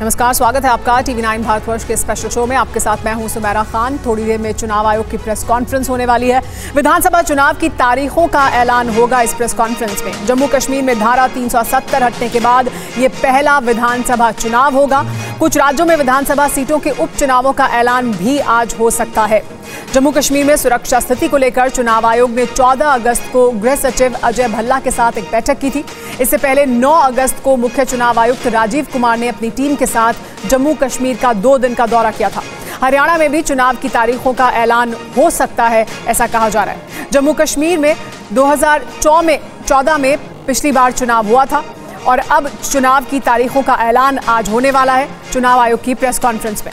नमस्कार, स्वागत है आपका TV9 भारतवर्ष के स्पेशल शो में। आपके साथ मैं हूं सुमेरा खान। थोड़ी देर में चुनाव आयोग की प्रेस कॉन्फ्रेंस होने वाली है। विधानसभा चुनाव की तारीखों का ऐलान होगा इस प्रेस कॉन्फ्रेंस में। जम्मू कश्मीर में धारा 370 हटने के बाद ये पहला विधानसभा चुनाव होगा। कुछ राज्यों में विधानसभा सीटों के उपचुनावों का ऐलान भी आज हो सकता है। जम्मू कश्मीर में सुरक्षा स्थिति को लेकर चुनाव आयोग ने 14 अगस्त को गृह सचिव अजय भल्ला के साथ एक बैठक की थी। इससे पहले 9 अगस्त को मुख्य चुनाव आयुक्त राजीव कुमार ने अपनी टीम के साथ जम्मू कश्मीर का 2 दिन का दौरा किया था। हरियाणा में भी चुनाव की तारीखों का ऐलान हो सकता है, ऐसा कहा जा रहा है। जम्मू कश्मीर में 2014 में पिछली बार चुनाव हुआ था और अब चुनाव की तारीखों का ऐलान आज होने वाला है चुनाव आयोग की प्रेस कॉन्फ्रेंस में।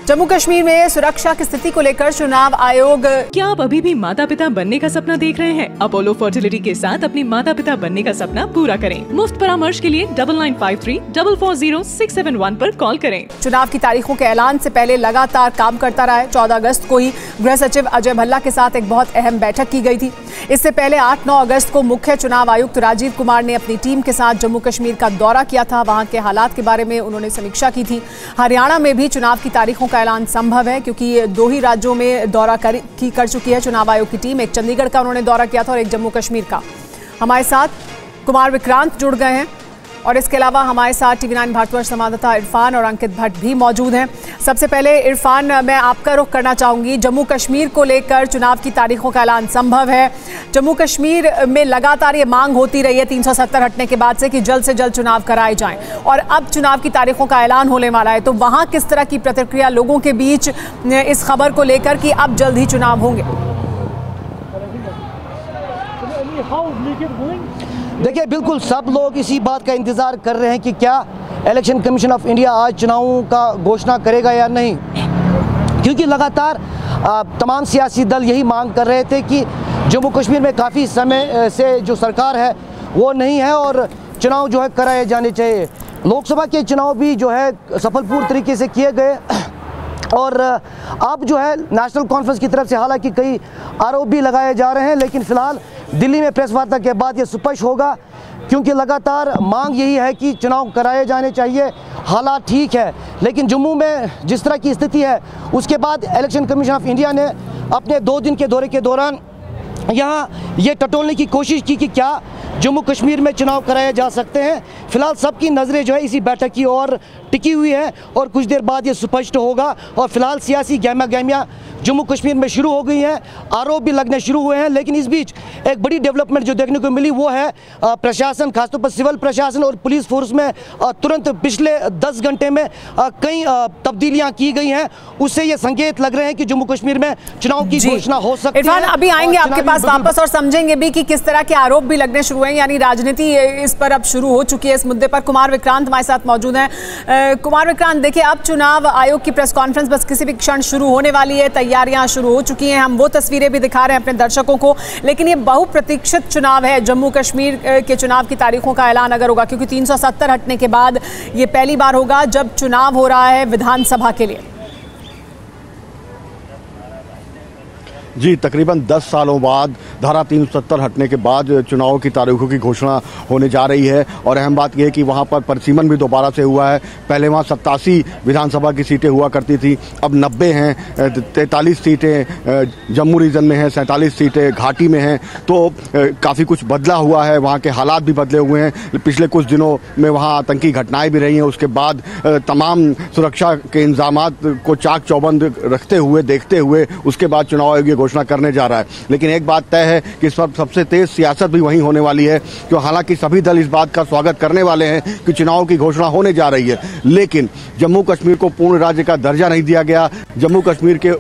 जम्मू कश्मीर में सुरक्षा की स्थिति को लेकर चुनाव आयोग। क्या आप अभी भी माता पिता बनने का सपना देख रहे हैं? अपोलो फर्टिलिटी के साथ अपनी माता पिता बनने का सपना पूरा करें। मुफ्त परामर्श के लिए 9953440671 पर कॉल करें। चुनाव की तारीखों के ऐलान से पहले लगातार काम करता रहा है। 14 अगस्त को ही गृह सचिव अजय भल्ला के साथ एक बहुत अहम बैठक की गई थी। इससे पहले 8-9 अगस्त को मुख्य चुनाव आयुक्त राजीव कुमार ने अपनी टीम के साथ जम्मू कश्मीर का दौरा किया था। वहां के हालात के बारे में उन्होंने समीक्षा की थी। हरियाणा में भी चुनाव की तारीखों का ऐलान संभव है, क्योंकि 2 ही राज्यों में दौरा कर चुकी है चुनाव आयोग की टीम। एक चंडीगढ़ का उन्होंने दौरा किया था और एक जम्मू कश्मीर का। हमारे साथ कुमार विक्रांत जुड़ गए हैं और इसके अलावा हमारे साथ TV9 भारतवर्ष संवाददाता इरफान और अंकित भट्ट भी मौजूद हैं। सबसे पहले इरफान, मैं आपका रुख करना चाहूंगी। जम्मू कश्मीर को लेकर चुनाव की तारीखों का ऐलान संभव है। जम्मू कश्मीर में लगातार ये मांग होती रही है 370 हटने के बाद से कि जल्द से जल्द चुनाव कराए जाएं और अब चुनाव की तारीखों का ऐलान होने वाला है। तो वहां किस तरह की प्रतिक्रिया लोगों के बीच इस खबर को लेकर कि अब जल्द ही चुनाव होंगे? देखिए, बिल्कुल सब लोग इसी बात का इंतज़ार कर रहे हैं कि क्या इलेक्शन कमीशन ऑफ इंडिया आज चुनावों का घोषणा करेगा या नहीं, क्योंकि लगातार तमाम सियासी दल यही मांग कर रहे थे कि जम्मू कश्मीर में काफ़ी समय से जो सरकार है वो नहीं है और चुनाव जो है कराए जाने चाहिए। लोकसभा के चुनाव भी जो है सफलपूर्ण तरीके से किए गए और अब जो है नेशनल कॉन्फ्रेंस की तरफ से हालांकि कई आरोप भी लगाए जा रहे हैं, लेकिन फिलहाल दिल्ली में प्रेस वार्ता के बाद ये स्पष्ट होगा, क्योंकि लगातार मांग यही है कि चुनाव कराए जाने चाहिए। हालात ठीक है, लेकिन जम्मू में जिस तरह की स्थिति है उसके बाद इलेक्शन कमीशन ऑफ इंडिया ने अपने 2 दिन के दौरे के दौरान यहाँ ये टटोलने की कोशिश की कि क्या जम्मू कश्मीर में चुनाव कराए जा सकते हैं। फिलहाल सबकी नज़रें जो है इसी बैठक की ओर टिकी हुई है और कुछ देर बाद ये स्पष्ट होगा। और फिलहाल सियासी गहमा जम्मू कश्मीर में शुरू हो गई हैं, आरोप भी लगने शुरू हुए हैं। लेकिन इस बीच एक बड़ी डेवलपमेंट जो देखने को मिली वो है प्रशासन, खासतौर पर सिविल प्रशासन और पुलिस फोर्स में तुरंत पिछले 10 घंटे में कई तब्दीलियां की गई हैं। उससे ये संकेत लग रहे हैं कि जम्मू कश्मीर में चुनाव की घोषणा हो सकती है। अभी आएंगे आपके पास वापस और समझेंगे भी कि किस तरह के आरोप भी लगने शुरू हैं, यानी राजनीति इस पर अब शुरू हो चुकी है इस मुद्दे पर। कुमार विक्रांत हमारे साथ मौजूद हैं। कुमार विक्रांत, देखिए अब चुनाव आयोग की प्रेस कॉन्फ्रेंस बस किसी भी क्षण शुरू होने वाली है। तैयारियां शुरू हो चुकी हैं, हम वो तस्वीरें भी दिखा रहे हैं अपने दर्शकों को। लेकिन ये बहुप्रतीक्षित चुनाव है। जम्मू कश्मीर के चुनाव की तारीखों का ऐलान अगर होगा, क्योंकि 370 हटने के बाद ये पहली बार होगा जब चुनाव हो रहा है विधानसभा के लिए। जी, तकरीबन 10 सालों बाद धारा 370 हटने के बाद चुनाव की तारीखों की घोषणा होने जा रही है। और अहम बात यह है कि वहाँ पर परिसीमन भी दोबारा से हुआ है। पहले वहाँ 87 विधानसभा की सीटें हुआ करती थी, अब 90 हैं। 43 सीटें जम्मू रीजन में हैं, 47 सीटें घाटी में हैं। तो काफ़ी कुछ बदला हुआ है, वहाँ के हालात भी बदले हुए हैं। पिछले कुछ दिनों में वहाँ आतंकी घटनाएँ भी रही हैं। उसके बाद तमाम सुरक्षा के इंतजामात को चाक चौबंद रखते हुए, देखते हुए उसके बाद चुनाव आयोग घोषणा करने जा रहा है। लेकिन एक बात तय है कि इस पर सबसे तेज सियासत भी वहीं होने वाली है, क्यों हालांकि सभी दल इस बात का स्वागत करने वाले हैं कि चुनाव की घोषणा होने जा रही है। लेकिन जम्मू कश्मीर को पूर्ण राज्य का दर्जा नहीं दिया गया। जम्मू कश्मीर के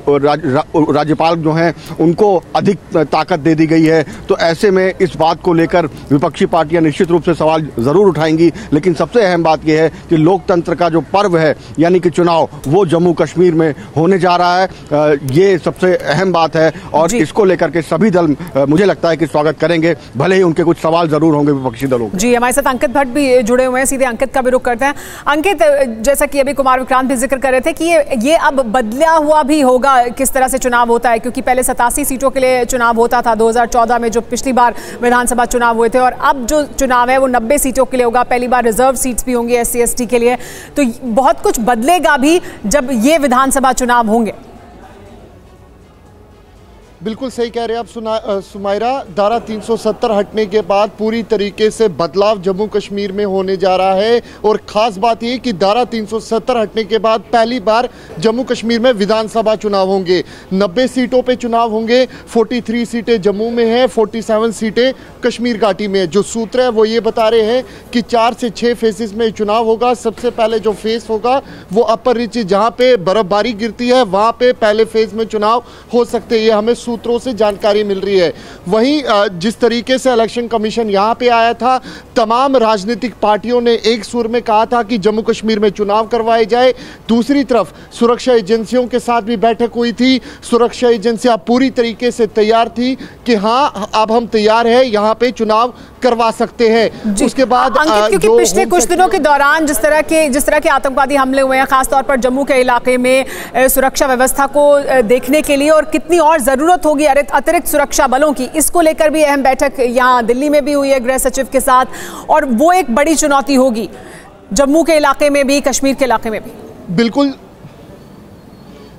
राज्यपाल जो हैं उनको अधिक ताकत दे दी गई है। तो ऐसे में इस बात को लेकर विपक्षी पार्टियां निश्चित रूप से सवाल जरूर उठाएंगी। लेकिन सबसे अहम बात यह है कि लोकतंत्र का जो पर्व है यानी कि चुनाव, वो जम्मू कश्मीर में होने जा रहा है। ये सबसे अहम बात है और इसको लेकर के सभी दल मुझे लगता है कि स्वागत करेंगे, भले ही उनके कुछ सवाल जरूर होंगे विपक्षी दलों के। जी, हमारे साथ अंकित भट्ट भी जुड़े हुए हैं, सीधे अंकित का भी रुख करते हैं। अंकित, जैसा कि अभी कुमार विक्रांत भी जिक्र कर रहे थे कि ये अब बदला हुआ भी होगा, किस तरह से चुनाव होता है, क्योंकि पहले 87 सीटों के लिए चुनाव होता था 2014 में, जो पिछली बार विधानसभा चुनाव हुए थे, और अब जो चुनाव है वो 90 सीटों के लिए होगा। पहली बार रिजर्व सीट्स भी होंगी SC ST के लिए, तो बहुत कुछ बदलेगा भी जब ये विधानसभा चुनाव होंगे। बिल्कुल सही कह रहे हैं आप सुमाइरा। धारा 370 हटने के बाद पूरी तरीके से बदलाव जम्मू कश्मीर में होने जा रहा है, और ख़ास बात ये कि धारा 370 हटने के बाद पहली बार जम्मू कश्मीर में विधानसभा चुनाव होंगे। 90 सीटों पे चुनाव होंगे, 43 सीटें जम्मू में हैं, 47 सीटें कश्मीर घाटी में। जो सूत्र है वो ये बता रहे हैं कि 4 से 6 फेजेस में चुनाव होगा। सबसे पहले जो फेज होगा वो अपर रीच, जहाँ पे बर्फबारी गिरती है, वहाँ पे पहले फेज में चुनाव हो सकते हैं, ये हमें सूत्रों से जानकारी मिल रही है। वहीं जिस तरीके से इलेक्शन कमीशन यहां पे आया था, तमाम राजनीतिक पार्टियों ने एक सुर में कहा था कि जम्मू कश्मीर में चुनाव करवाए जाए। दूसरी तरफ सुरक्षा एजेंसियों के साथ भी बैठक हुई थी। सुरक्षा एजेंसियां पूरी तरीके से तैयार थी कि हां, अब हम तैयार हैं, यहां पे चुनाव करवा सकते हैं। उसके बाद क्योंकि पिछले कुछ दिनों के दौरान जिस तरह के आतंकवादी हमले हुए हैं, खासतौर पर जम्मू के इलाके में, सुरक्षा व्यवस्था को देखने के लिए और कितनी और जरूरत होगी अतिरिक्त सुरक्षा बलों की, इसको लेकर भी अहम बैठक यहां दिल्ली में भी हुई है गृह सचिव के साथ, और वो एक बड़ी चुनौती होगी जम्मू के इलाके में भी, कश्मीर के इलाके में भी।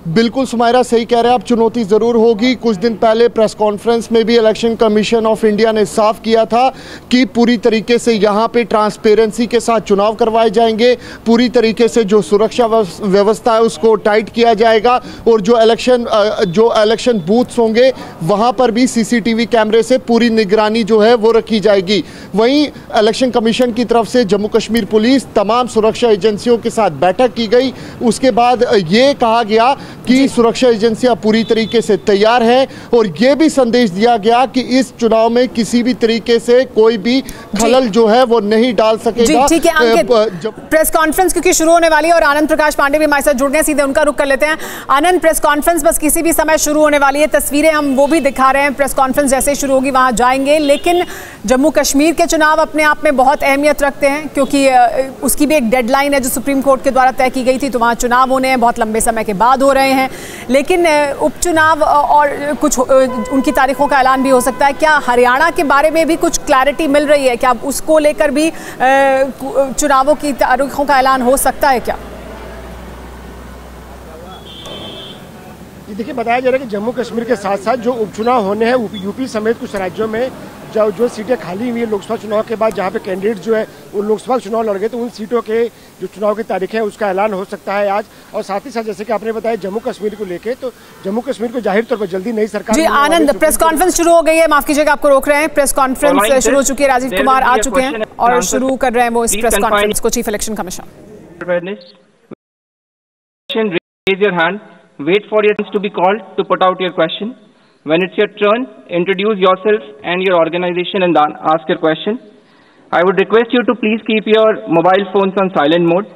बिल्कुल सुमाइरा सही कह रहे हैं आप, चुनौती ज़रूर होगी। कुछ दिन पहले प्रेस कॉन्फ्रेंस में भी इलेक्शन कमीशन ऑफ इंडिया ने साफ किया था कि पूरी तरीके से यहाँ पे ट्रांसपेरेंसी के साथ चुनाव करवाए जाएंगे, पूरी तरीके से जो सुरक्षा व्यवस्था है उसको टाइट किया जाएगा, और जो इलेक्शन बूथ्स होंगे वहाँ पर भी CCTV कैमरे से पूरी निगरानी जो है वो रखी जाएगी। वहीं इलेक्शन कमीशन की तरफ से जम्मू कश्मीर पुलिस, तमाम सुरक्षा एजेंसियों के साथ बैठक की गई। उसके बाद ये कहा गया कि सुरक्षा एजेंसियां पूरी तरीके से तैयार हैं, और यह भी संदेश दिया गया कि इस चुनाव में किसी भी तरीके से कोई भी खलल जो है वो नहीं डाल सकेगा। ठीक है अंकित, प्रेस कॉन्फ्रेंस क्योंकि शुरू होने वाली है और आनंद प्रकाश पांडे भी हमारे साथ जुड़ गए, सीधे उनका रुख कर लेते हैं। आनंद, प्रेस कॉन्फ्रेंस बस किसी भी समय शुरू होने वाली है, तस्वीरें हम वो भी दिखा रहे हैं, प्रेस कॉन्फ्रेंस जैसे ही शुरू होगी वहां जाएंगे, लेकिन जम्मू कश्मीर के चुनाव अपने आप में बहुत अहमियत रखते हैं, क्योंकि उसकी भी एक डेडलाइन है जो सुप्रीम कोर्ट के द्वारा तय की गई थी, तो वहां चुनाव होने हैं, बहुत लंबे समय के बाद हो रहे हैं, लेकिन उपचुनाव और कुछ उनकी तारीखों का ऐलान भी हो सकता है। क्या हरियाणा के बारे में भी कुछ क्लैरिटी मिल रही है? क्या उसको लेकर भी चुनावों की तारीखों का ऐलान हो सकता है क्या? देखिए, बताया जा रहा है कि जम्मू कश्मीर के साथ साथ जो उपचुनाव होने हैं यूपी समेत कुछ राज्यों में जो सीटें खाली हुई है लोकसभा चुनाव के बाद, जहां पे कैंडिडेट जो है वो लोकसभा चुनाव लड़ गए, तो उन सीटों के जो चुनाव की तारीखें हैं उसका ऐलान हो सकता है आज। और साथ ही साथ जैसे कि आपने बताया जम्मू कश्मीर को लेके, तो जम्मू कश्मीर को जाहिर तौर पर जल्दी नई सरकार। जी आनंद, प्रेस कॉन्फ्रेंस शुरू हो गई है, माफ कीजिएगा आपको रोक रहे हैं, प्रेस कॉन्फ्रेंस शुरू हो चुकी है, राजीव कुमार आ चुके हैं और शुरू कर रहे हैं वो इस प्रेस कॉन्फ्रेंस को, chief election commission. Wait for your turn to be called to put out your question. When it's your turn, introduce yourself and your organization and then ask your question. I would request you to please keep your mobile phones on silent mode.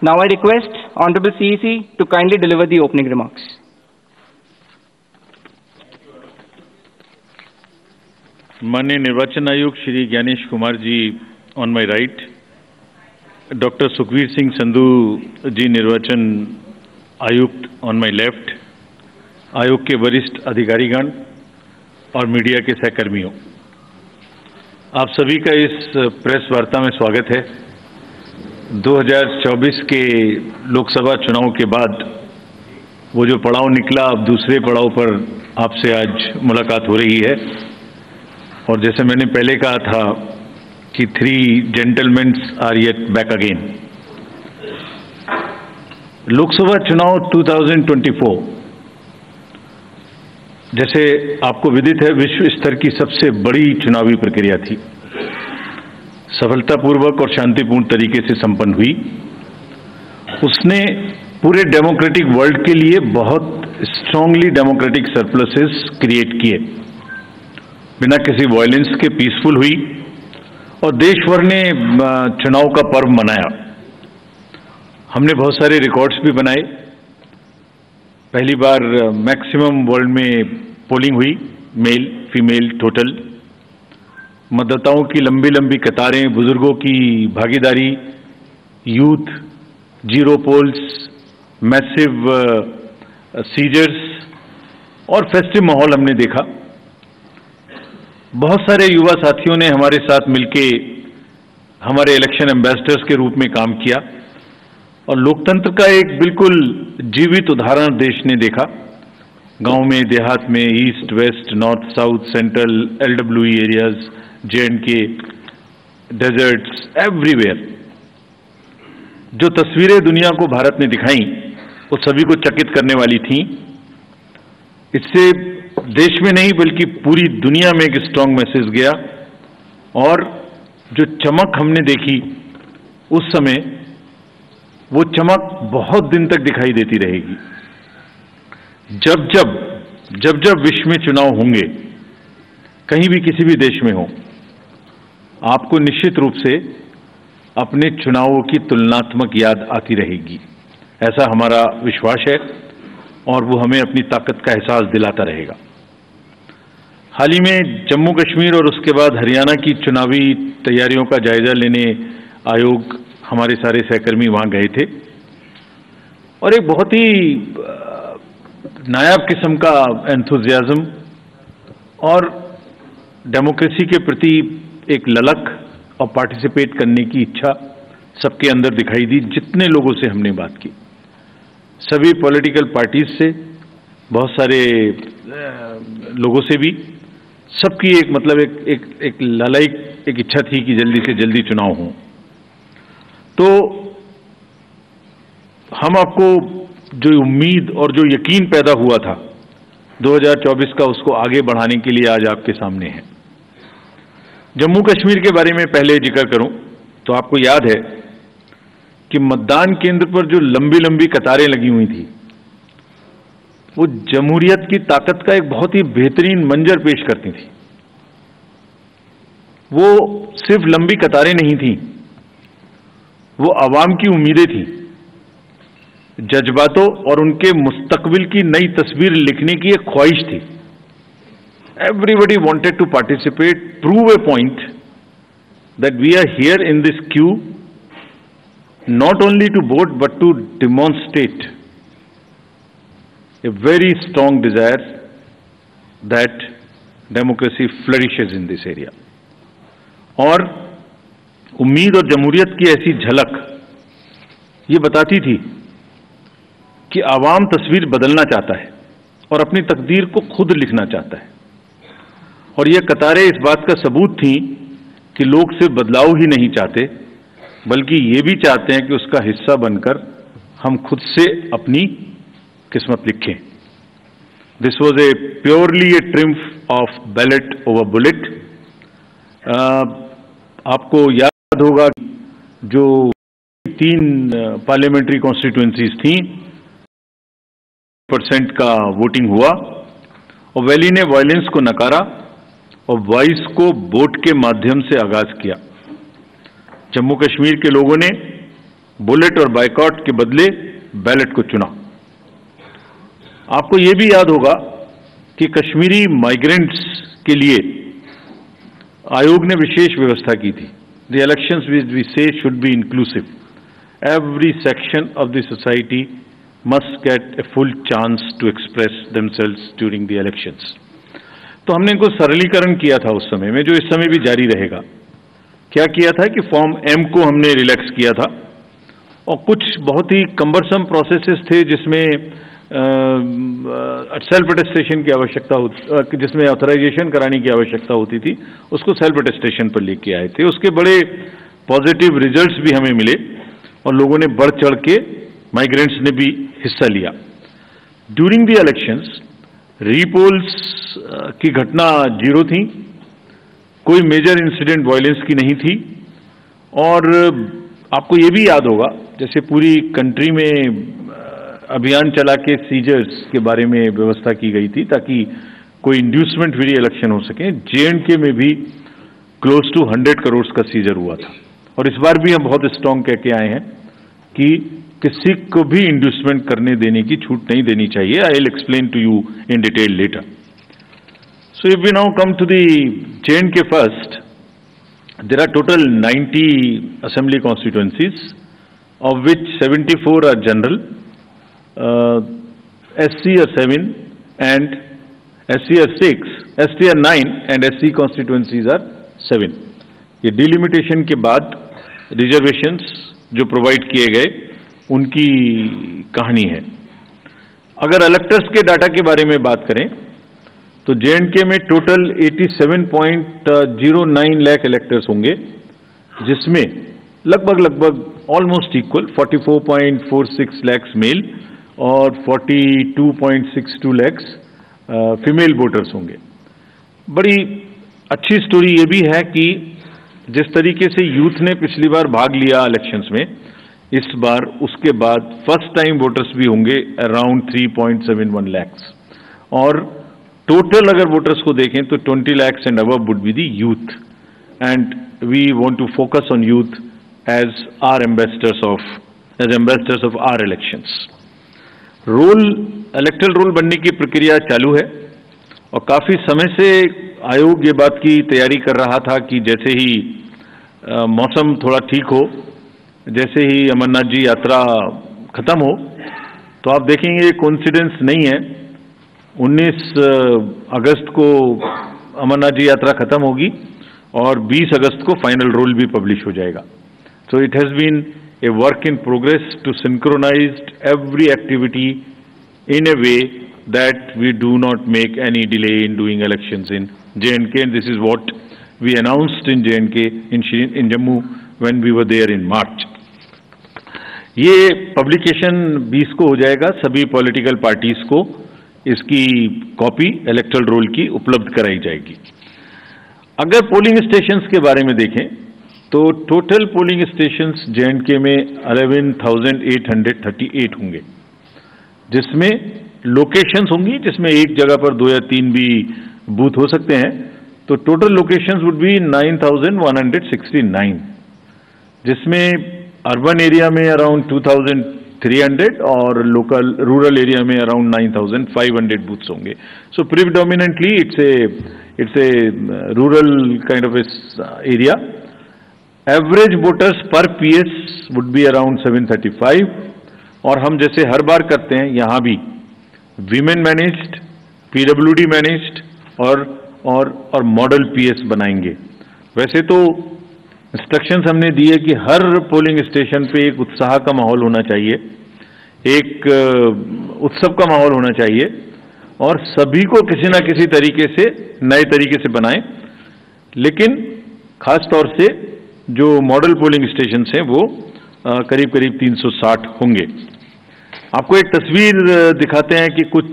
Now I request Honorable CEC to kindly deliver the opening remarks. माननीय निर्वाचन आयुक्त Shri Gyanesh Kumar ji on my right, Dr. Sukhvir Singh Sandhu जी निर्वाचन आयुक्त on my left, आयोग के वरिष्ठ अधिकारीगण और मीडिया के सहकर्मियों, आप सभी का इस प्रेस वार्ता में स्वागत है। 2024 के लोकसभा चुनाव के बाद वो जो पड़ाव निकला, अब दूसरे पड़ाव पर आपसे आज मुलाकात हो रही है। और जैसे मैंने पहले कहा था कि 3 gentlemen are yet back again. Lok Sabha चुनाव 2024 जैसे आपको विदित है विश्व स्तर की सबसे बड़ी चुनावी प्रक्रिया थी, सफलतापूर्वक और शांतिपूर्ण तरीके से संपन्न हुई। उसने पूरे डेमोक्रेटिक वर्ल्ड के लिए बहुत स्ट्रांगली डेमोक्रेटिक सरप्लसेस क्रिएट किए, बिना किसी वायलेंस के पीसफुल हुई और देश भर ने चुनाव का पर्व मनाया। हमने बहुत सारे रिकॉर्ड्स भी बनाए। पहली बार मैक्सिमम वर्ल्ड में पोलिंग हुई मेल, फीमेल टोटल। मतदाताओं की लंबी लंबी कतारें, बुजुर्गों की भागीदारी, youth, zero polls, massive seizures और फेस्टिव माहौल हमने देखा। बहुत सारे युवा साथियों ने हमारे साथ मिलके हमारे इलेक्शन एम्बेसडर्स के रूप में काम किया और लोकतंत्र का एक बिल्कुल जीवित उदाहरण देश ने देखा। गांव में, देहात में, east, west, north, south, central, LWE areas, J&K, deserts, everywhere जो तस्वीरें दुनिया को भारत ने दिखाई वो सभी को चकित करने वाली थीं। इससे देश में नहीं बल्कि पूरी दुनिया में एक स्ट्रांग मैसेज गया और जो चमक हमने देखी उस समय, वो चमक बहुत दिन तक दिखाई देती रहेगी। जब जब विश्व में चुनाव होंगे, कहीं भी किसी भी देश में हो, आपको निश्चित रूप से अपने चुनावों की तुलनात्मक याद आती रहेगी। ऐसा हमारा विश्वास है और वो हमें अपनी ताकत का एहसास दिलाता रहेगा। हाल ही में जम्मू कश्मीर और उसके बाद हरियाणा की चुनावी तैयारियों का जायजा लेने आयोग, हमारे सारे सहकर्मी वहां गए थे और एक बहुत ही नायाब किस्म का एंथुजियाज्म और डेमोक्रेसी के प्रति एक ललक और पार्टिसिपेट करने की इच्छा सबके अंदर दिखाई दी। जितने लोगों से हमने बात की, सभी पॉलिटिकल पार्टीज से, बहुत सारे लोगों से भी, सबकी एक मतलब एक ललायक एक इच्छा थी कि जल्दी से जल्दी चुनाव हो। तो हम आपको जो उम्मीद और जो यकीन पैदा हुआ था 2024 का, उसको आगे बढ़ाने के लिए आज आपके सामने है। जम्मू कश्मीर के बारे में पहले जिक्र करूं तो आपको याद है कि मतदान केंद्र पर जो लंबी लंबी कतारें लगी हुई थी, वो जमहूरियत की ताकत का एक बहुत ही बेहतरीन मंजर पेश करती थी। वो सिर्फ लंबी कतारें नहीं थी, वो आवाम की उम्मीदें थी, जज्बातों और उनके मुस्तकबिल की नई तस्वीर लिखने की एक ख्वाहिश थी। Everybody wanted to participate, prove a point that we are here in this queue not only to vote but to demonstrate a very strong desire that democracy flourishes in this area. और उम्मीद और जमहूरियत की ऐसी झलक ये बताती थी कि आवाम तस्वीर बदलना चाहता है और अपनी तकदीर को खुद लिखना चाहता है। और ये कतारें इस बात का सबूत थी कि लोग सिर्फ बदलाव ही नहीं चाहते बल्कि ये भी चाहते हैं कि उसका हिस्सा बनकर हम खुद से अपनी किस्मत लिखें। This was a purely A triumph of ballot over bullet. आपको याद होगा जो 3 पार्लियामेंट्री कॉन्स्टिट्यूएंसीज थी, % का वोटिंग हुआ और वैली ने वायलेंस को नकारा और वॉइस को वोट के माध्यम से आगाज किया। जम्मू कश्मीर के लोगों ने बुलेट और बायकॉट के बदले बैलेट को चुना। आपको यह भी याद होगा कि कश्मीरी माइग्रेंट्स के लिए आयोग ने विशेष व्यवस्था की थी। द इलेक्शंस वी से should be inclusive. Every section of the society must get a full chance to express themselves during the elections. तो हमने इनको सरलीकरण किया था उस समय में, जो इस समय भी जारी रहेगा। क्या किया था कि फॉर्म M को हमने रिलैक्स किया था और कुछ बहुत ही कम्बरसम प्रोसेसेस थे जिसमें सेल्फ अटेस्टेशन की आवश्यकता होती, जिसमें ऑथराइजेशन कराने की आवश्यकता होती थी, उसको सेल्फ अटेस्टेशन पर लेके आए थे। उसके बड़े पॉजिटिव रिजल्ट्स भी हमें मिले और लोगों ने बढ़ चढ़ के, माइग्रेंट्स ने भी हिस्सा लिया। ड्यूरिंग द इलेक्शंस रीपोल्स की घटना 0 थी, कोई मेजर इंसिडेंट वायलेंस की नहीं थी। और आपको ये भी याद होगा जैसे पूरी कंट्री में अभियान चला के सीजर्स के बारे में व्यवस्था की गई थी ताकि कोई इंड्यूसमेंट फ्री इलेक्शन हो सके। J&K में भी क्लोज टू 100 करोड़ का सीजर हुआ था और इस बार भी हम बहुत स्ट्रांग कह के आए हैं कि किसी को भी इंड्यूसमेंट करने देने की छूट नहीं देनी चाहिए। I will explain to you in detail later. So if we now come to the J&K first, there are total 90 assembly constituencies, of which 74 are general, SC are 7 and SC are 6, ST are 9 and SC constituencies are 7. ये delimitation के बाद reservations जो provide किए गए उनकी कहानी है। अगर इलेक्टर्स के डाटा के बारे में बात करें तो J&K में टोटल 87.09 लाख इलेक्टर्स होंगे, जिसमें लगभग ऑलमोस्ट इक्वल 44.46 लाख मेल और 42.62 लाख फीमेल वोटर्स होंगे। बड़ी अच्छी स्टोरी ये भी है कि जिस तरीके से यूथ ने पिछली बार भाग लिया इलेक्शंस में, इस बार उसके बाद फर्स्ट टाइम वोटर्स भी होंगे अराउंड 3.71 लाख, और टोटल अगर वोटर्स को देखें तो 20 lakhs and above would be the youth, and we want to focus on youth as our ambassadors of our elections. Electoral roll बनने की प्रक्रिया चालू है और काफी समय से आयोग ये बात की तैयारी कर रहा था कि जैसे ही मौसम थोड़ा ठीक हो, जैसे ही अमरनाथ जी यात्रा खत्म हो, तो आप देखेंगे कोइंसिडेंस नहीं है, 19 अगस्त को अमरनाथ जी यात्रा खत्म होगी और 20 अगस्त को फाइनल रोल भी पब्लिश हो जाएगा। So it has been a work in progress to synchronise every activity in a way that we do not make any delay in doing elections in J&K, and this is what we announced in J&K in Jammu when we were there in March. ये publication 20 को हो जाएगा, सभी political parties को इसकी copy electoral role की उपलब्ध कराई जाएगी। अगर पोलिंग स्टेशंस के बारे में देखें तो टोटल पोलिंग स्टेशंस J&K में 11,838 होंगे, जिसमें लोकेशंस होंगी, जिसमें एक जगह पर 2 या 3 भी बूथ हो सकते हैं, तो टोटल लोकेशंस वुड बी 9,169, जिसमें अर्बन एरिया में अराउंड 2,300 और लोकल रूरल एरिया में अराउंड 9,500 बूथ्स होंगे। So predominantly it's a rural kind of area. Average voters पर पीएस वुड बी अराउंड 735, और हम जैसे हर बार करते हैं यहाँ भी वीमेन मैनेज्ड, पीडब्ल्यूडी मैनेज्ड और मॉडल पीएस बनाएंगे। वैसे तो इंस्ट्रक्शंस हमने दिए कि हर पोलिंग स्टेशन पे एक उत्साह का माहौल होना चाहिए, एक उत्सव का माहौल होना चाहिए, और सभी को किसी ना किसी तरीके से नए तरीके से बनाएं, लेकिन खास तौर से जो मॉडल पोलिंग स्टेशन हैं वो करीब 360 होंगे। आपको एक तस्वीर दिखाते हैं कि कुछ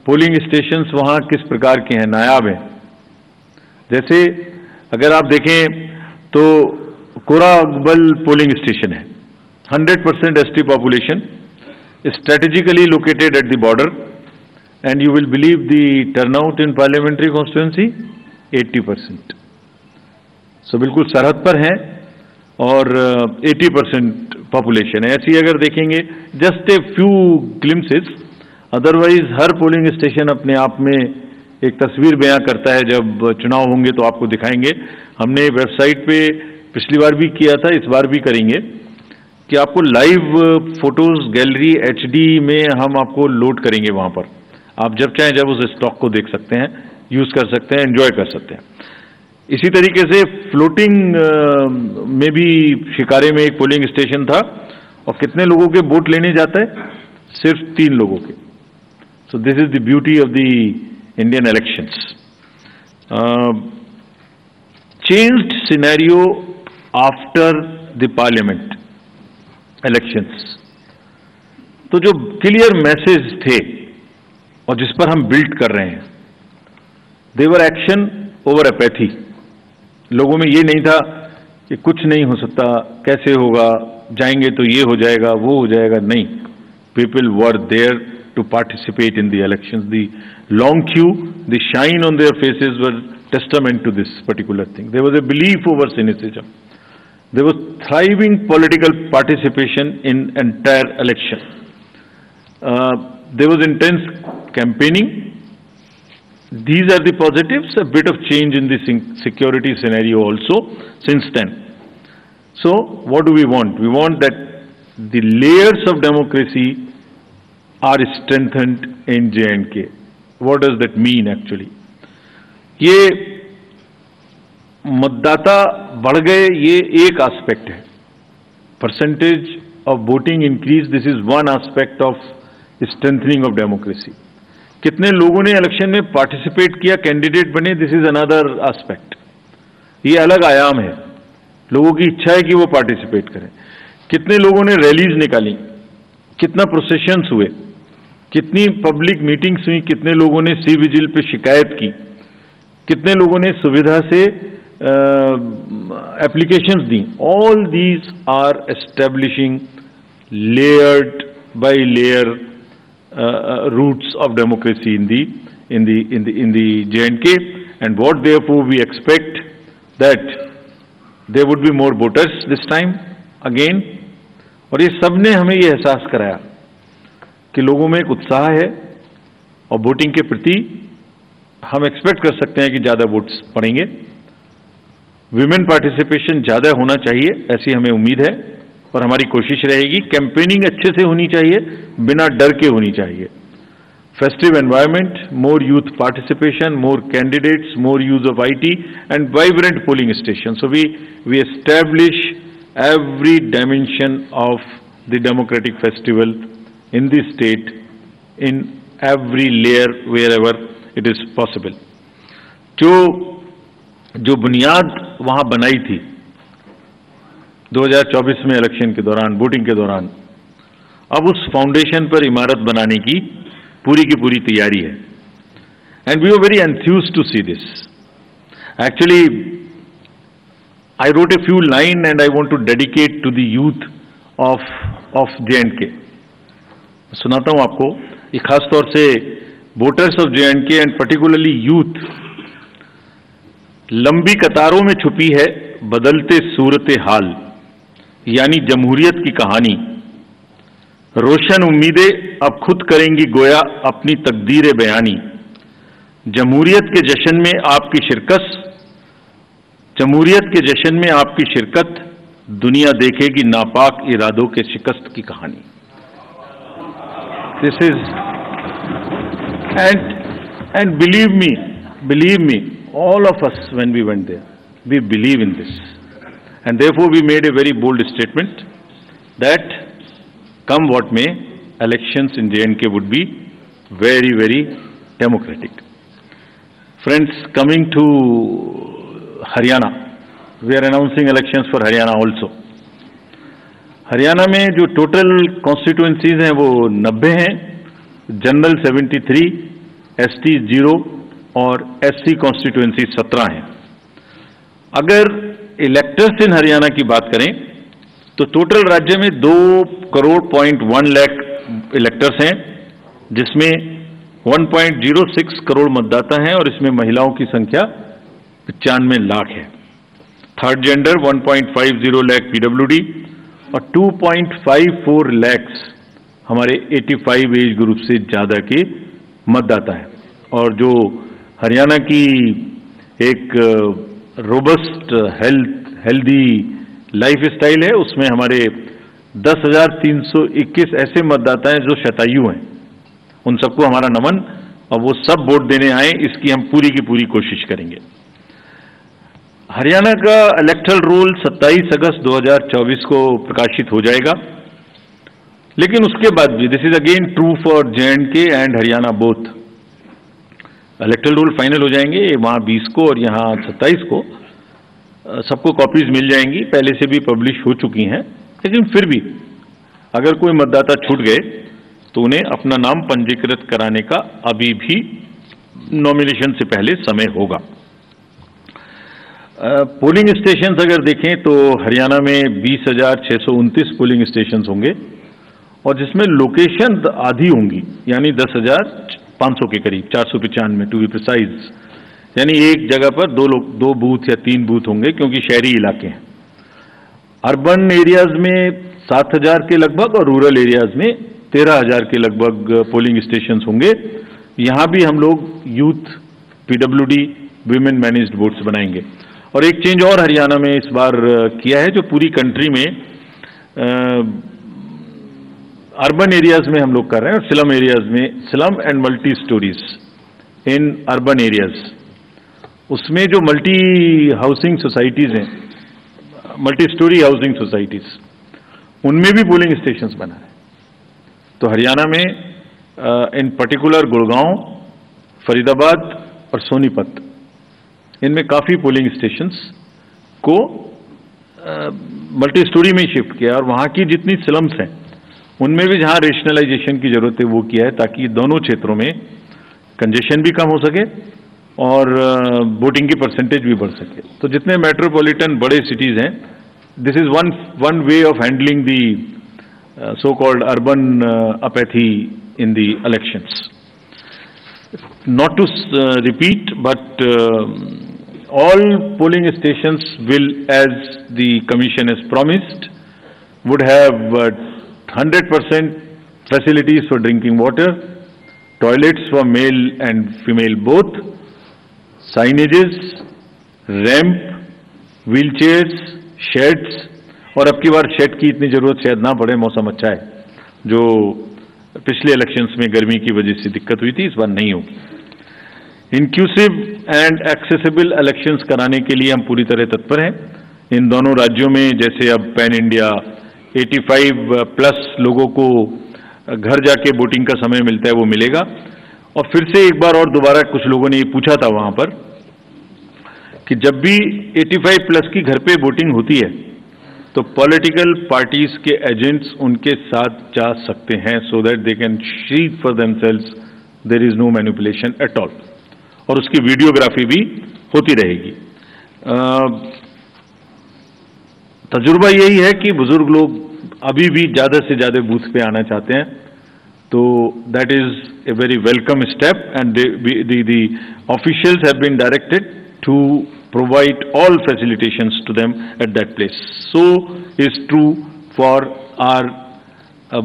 पोलिंग स्टेशंस वहां किस प्रकार के हैं, नायाब हैं। जैसे अगर आप देखें तो कोराबल पोलिंग स्टेशन है, 100% ST population, strategically located at the border, and you will believe the turnout in parliamentary constituency 80%। सो बिल्कुल सरहद पर हैं और 80% पॉपुलेशन है। ऐसी अगर देखेंगे just a few glimpses, otherwise her polling station अपने आप में एक तस्वीर बयां करता है। जब चुनाव होंगे तो आपको दिखाएंगे। हमने वेबसाइट पे पिछली बार भी किया था, इस बार भी करेंगे कि आपको लाइव फोटोज गैलरी HD में हम आपको लोड करेंगे। वहां पर आप जब चाहें जब उस स्टॉक को देख सकते हैं, यूज कर सकते हैं, एंजॉय कर सकते हैं। इसी तरीके से फ्लोटिंग में भी शिकारे में एक पोलिंग स्टेशन था, और कितने लोगों के वोट लेने जाता है? सिर्फ 3 लोगों के। So this is the beauty of the Indian elections. Changed scenario after the parliament elections. तो जो क्लियर मैसेज थे और जिस पर हम बिल्ड कर रहे हैं, देवर एक्शन ओवर अपैथी। लोगों में ये नहीं था कि कुछ नहीं हो सकता, कैसे होगा, जाएंगे तो ये हो जाएगा, वो हो जाएगा। नहीं, people were there to participate in the elections. The long queue, the shine on their faces were testament to this particular thing. There was a belief over cynicism. There was thriving political participation in entire election. There was intense campaigning, These are the positives, a bit of change in the security scenario also since then. So what do we want? We want that the layers of democracy are strengthened in J&K. What does that mean actually? ये मतदाता बढ़ गए, ये एक aspect है. Percentage of voting increase, this is one aspect of strengthening of democracy. कितने लोगों ने इलेक्शन में पार्टिसिपेट किया, कैंडिडेट बने, दिस इज अनदर एस्पेक्ट. ये अलग आयाम है. लोगों की इच्छा है कि वो पार्टिसिपेट करें. कितने लोगों ने रैलीज निकाली, कितना प्रोसेशंस हुए, कितनी पब्लिक मीटिंग्स हुई, कितने लोगों ने सी विजिल पे शिकायत की, कितने लोगों ने सुविधा से एप्लीकेशंस दी. All these are establishing layered by layer roots of democracy in the J&K, and what therefore we expect that there would be more voters this time again. और ये सब ने हमें ये एहसास कराया कि लोगों में एक उत्साह है और वोटिंग के प्रति हम एक्सपेक्ट कर सकते हैं कि ज़्यादा वोट्स पड़ेंगे. विमेन पार्टिसिपेशन ज़्यादा होना चाहिए, ऐसी हमें उम्मीद है और हमारी कोशिश रहेगी. कैंपेनिंग अच्छे से होनी चाहिए, बिना डर के होनी चाहिए. Festive environment, more youth participation, more candidates, more use of IT and vibrant polling stations. So we establish every dimension of the democratic festival in the state in every layer wherever it is possible. जो बुनियाद वहां बनाई थी 2024 में election के दौरान, voting के दौरान, अब उस फाउंडेशन पर इमारत बनाने की पूरी तैयारी है. And we are very enthused to see this. Actually I wrote a few lines and I want to dedicate to the youth of J&K. सुनाता हूं आपको. ये खास तौर से voters of J&K and particularly youth. लंबी कतारों में छुपी है बदलते सूरत हाल, यानी जमहूरियत की कहानी. रोशन उम्मीदें अब खुद करेंगी गोया अपनी तकदीर बयानी. जमहूरियत के जश्न में आपकी शिरकत, जमहूरियत के जश्न में आपकी शिरकत, दुनिया देखेगी नापाक इरादों के शिकस्त की कहानी. This is and believe me, all of us when we went there, we believe in this, and therefore we made a very bold statement that come what may, elections in J&K would be very, very democratic. Friends, coming to Haryana, we are announcing elections for Haryana also. Haryana में जो total constituencies हैं वो 90 हैं, general 73, ST 0 और SC constituency 17 हैं. अगर electors इन हरियाणा की बात करें तो टोटल राज्य में 2.1 लाख इलेक्टर्स हैं, जिसमें 1.06 करोड़ मतदाता हैं और इसमें महिलाओं की संख्या 95 लाख है. थर्ड जेंडर 1.50 लाख PWD और 2.54 लाख हमारे 85 एज ग्रुप से ज़्यादा के मतदाता हैं. और जो हरियाणा की एक रोबस्ट हेल्दी लाइफ स्टाइल है, उसमें हमारे 10,321 ऐसे मतदाता हैं जो शतायु हैं. उन सबको हमारा नमन, और वो सब वोट देने आए, इसकी हम पूरी की पूरी कोशिश करेंगे. हरियाणा का इलेक्टरल रोल 27 अगस्त 2024 को प्रकाशित हो जाएगा. लेकिन उसके बाद भी this is again true for J&K and Haryana both. Electoral roll final हो जाएंगे वहाँ 20 को और यहाँ 27 को. सबको कॉपीज मिल जाएंगी, पहले से भी पब्लिश हो चुकी हैं. लेकिन फिर भी अगर कोई मतदाता छूट गए तो उन्हें अपना नाम पंजीकृत कराने का अभी भी नॉमिनेशन से पहले समय होगा. पोलिंग स्टेशन अगर देखें तो हरियाणा में 20,629 पोलिंग स्टेशन होंगे और जिसमें लोकेशन आधी होंगी, यानी 10,500 के करीब, 495 टू बी प्रिसाइज. यानी एक जगह पर दो बूथ या 3 बूथ होंगे, क्योंकि शहरी इलाके हैं. अर्बन एरियाज में 7,000 के लगभग और रूरल एरियाज में 13,000 के लगभग पोलिंग स्टेशन होंगे. यहाँ भी हम लोग youth PWD women managed boats बनाएंगे। और एक चेंज और हरियाणा में इस बार किया है, जो पूरी कंट्री में अर्बन एरियाज में हम लोग कर रहे हैं और स्लम एरियाज में, slum and multi stories in urban areas, उसमें जो मल्टी हाउसिंग सोसाइटीज हैं, मल्टी स्टोरी हाउसिंग सोसाइटीज, उनमें भी पोलिंग स्टेशंस बना है। तो हरियाणा में इन पर्टिकुलर गुड़गांव, फरीदाबाद और सोनीपत, इनमें काफ़ी पोलिंग स्टेशंस को मल्टी स्टोरी में शिफ्ट किया और वहाँ की जितनी स्लम्स हैं उनमें भी जहाँ रेशनलाइजेशन की जरूरत है वो किया है, ताकि दोनों क्षेत्रों में कंजेशन भी कम हो सके और वोटिंग की परसेंटेज भी बढ़ सके। तो जितने मेट्रोपॉलिटन बड़े सिटीज़ हैं, this is one way of handling the so called urban apathy in the elections. Not to repeat, but all polling stations will, as the commission has promised, would have 100% facilities for drinking water, toilets for male and female both, signages, ramp, wheelchairs, sheds, और अब की बार shade की इतनी जरूरत शायद ना पड़े, मौसम अच्छा है, जो पिछले इलेक्शंस में गर्मी की वजह से दिक्कत हुई थी, इस बार नहीं होगी। इंक्लूसिव एंड एक्सेसिबल इलेक्शंस कराने के लिए हम पूरी तरह तत्पर हैं। इन दोनों राज्यों में जैसे अब पैन इंडिया 85+ लोगों को घर जाके वोटिंग का समय मिलता है, वो मिलेगा। और फिर से एक बार और दोबारा कुछ लोगों ने ये पूछा था वहां पर कि जब भी 85+ की घर पे वोटिंग होती है तो पॉलिटिकल पार्टीज के एजेंट्स उनके साथ जा सकते हैं, so that they can see for themselves there is no manipulation at all, और उसकी वीडियोग्राफी भी होती रहेगी। तजुर्बा यही है कि बुजुर्ग लोग अभी भी ज्यादा से ज्यादा बूथ पे आना चाहते हैं, तो that is a very welcome step and the officials have been directed to provide all facilitations to them at that place. So is true for our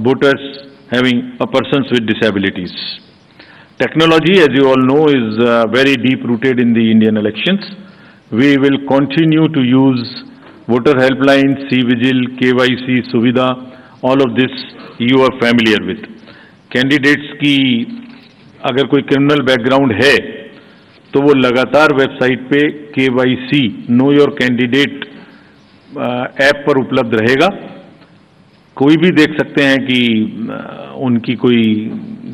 voters having persons with disabilities. Technology, as you all know, is very deep rooted in the Indian elections. We will continue to use voter helpline, C-Vigil, KYC, Suvidha, all of this you are familiar with. Candidates की अगर कोई criminal background है तो वो लगातार website पे KYC know your candidate app पर उपलब्ध रहेगा। कोई भी देख सकते हैं कि उनकी कोई